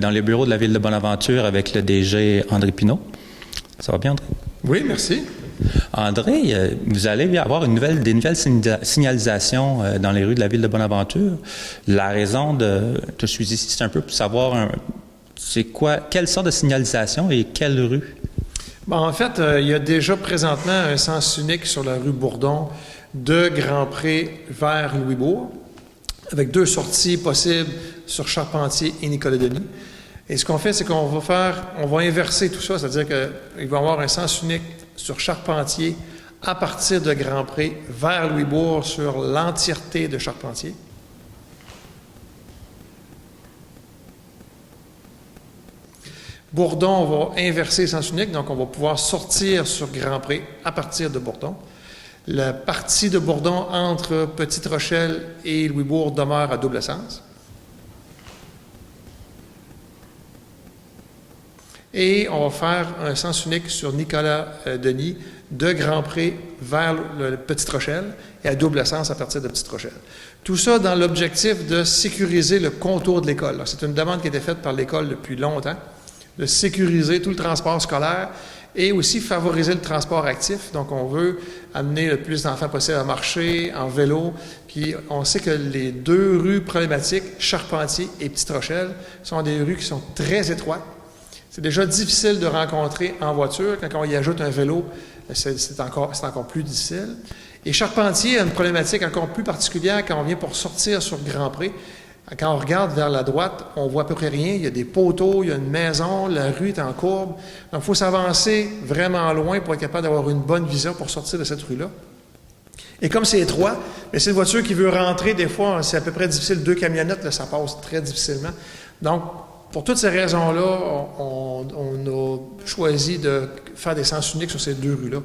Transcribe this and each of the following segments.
Dans les bureaux de la ville de Bonaventure avec le DG André Pinault. Ça va bien, André? Oui, merci. André, vous allez avoir des nouvelles signalisations dans les rues de la ville de Bonaventure. La raison je suis ici, c'est un peu pour savoir quelle sorte de signalisation et quelle rue? Bon, en fait, il y a déjà présentement un sens unique sur la rue Bourdon de Grand-Pré vers Louisbourg, avec deux sorties possibles sur Charpentier et Nicolas-Denis. Et ce qu'on fait, c'est qu'on va inverser tout ça, c'est-à-dire qu'il va y avoir un sens unique sur Charpentier à partir de Grand-Pré vers Louisbourg sur l'entièreté de Charpentier. Bourdon, on va inverser le sens unique, donc on va pouvoir sortir sur Grand-Pré à partir de Bourdon. La partie de Bourdon entre Petite-Rochelle et Louisbourg demeure à double sens. Et on va faire un sens unique sur Nicolas-Denis de Grand-Pré vers Petite-Rochelle et à double sens à partir de Petite-Rochelle. Tout ça dans l'objectif de sécuriser le contour de l'école. C'est une demande qui a été faite par l'école depuis longtemps, de sécuriser tout le transport scolaire et aussi favoriser le transport actif. Donc, on veut amener le plus d'enfants possible à marcher, en vélo. Puis, on sait que les deux rues problématiques, Charpentier et Petite-Rochelle, sont des rues qui sont très étroites. C'est déjà difficile de rencontrer en voiture. Quand on y ajoute un vélo, c'est encore plus difficile. Et Charpentier a une problématique encore plus particulière quand on vient pour sortir sur Grand-Pré. Quand on regarde vers la droite, on voit à peu près rien. Il y a des poteaux, il y a une maison, la rue est en courbe. Donc, il faut s'avancer vraiment loin pour être capable d'avoir une bonne vision pour sortir de cette rue-là. Et comme c'est étroit, mais c'est une voiture qui veut rentrer, des fois, c'est à peu près difficile. Deux camionnettes, là, ça passe très difficilement. Donc, pour toutes ces raisons-là, on a choisi de faire des sens uniques sur ces deux rues-là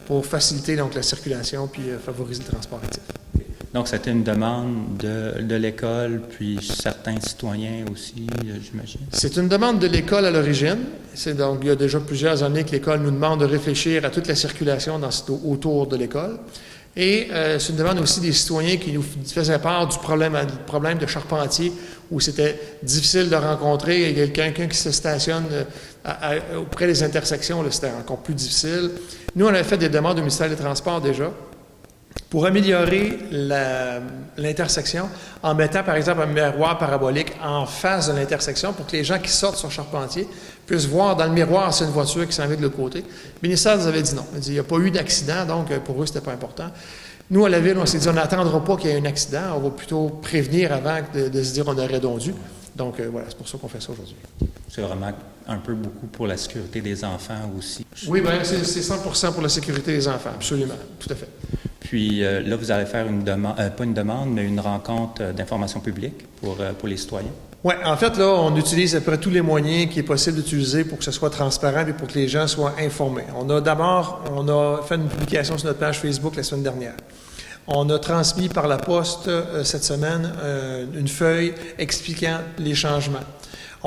pour faciliter donc la circulation puis favoriser le transport actif. Donc, c'était une demande de l'école, puis certains citoyens aussi, j'imagine? C'est une demande de l'école à l'origine. Donc, il y a déjà plusieurs années que l'école nous demande de réfléchir à toute la circulation autour de l'école. Et c'est une demande aussi des citoyens qui nous faisaient part du problème de Charpentier, où c'était difficile de rencontrer. Il y a quelqu'un qui se stationne auprès des intersections, là, c'était encore plus difficile. Nous, on avait fait des demandes au ministère des Transports déjà pour améliorer l'intersection en mettant, par exemple, un miroir parabolique en face de l'intersection pour que les gens qui sortent sur Charpentier puissent voir dans le miroir s'il y a une voiture qui s'en vient de l'autre côté. Le ministère nous avait dit non. Il dit, il n'y a pas eu d'accident, donc pour eux, ce n'était pas important. Nous, à la ville, on s'est dit, on n'attendra pas qu'il y ait un accident, on va plutôt prévenir avant de se dire on aurait donc dû. Donc, voilà, c'est pour ça qu'on fait ça aujourd'hui. C'est vraiment un peu beaucoup pour la sécurité des enfants aussi. Oui, bien, c'est 100% pour la sécurité des enfants, absolument, tout à fait. Puis là, vous allez faire une demande, pas une demande, mais une rencontre d'information publique pour les citoyens. Oui, en fait, là, on utilise à peu près tous les moyens qu'il est possible d'utiliser pour que ce soit transparent et pour que les gens soient informés. On a fait une publication sur notre page Facebook la semaine dernière. On a transmis par la poste cette semaine une feuille expliquant les changements.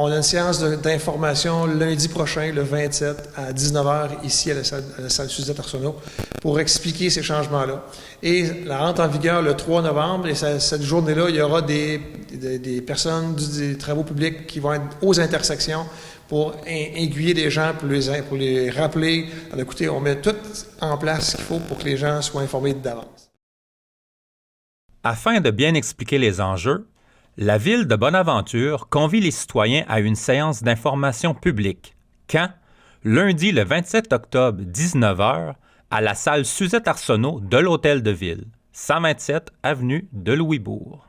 On a une séance d'information lundi prochain, le 27, à 19h, ici à la salle Suzette Arsenault, pour expliquer ces changements-là. Et la rentre en vigueur le 3 novembre, et cette journée-là, il y aura des personnes des travaux publics qui vont être aux intersections pour aiguiller les gens, pour les rappeler. Alors, écoutez, on met tout en place ce qu'il faut pour que les gens soient informés d'avance. Afin de bien expliquer les enjeux, la Ville de Bonaventure convie les citoyens à une séance d'information publique. Quand? Lundi le 27 octobre, 19h, à la salle Suzette Arsenault de l'Hôtel de Ville, 127 avenue de Louisbourg.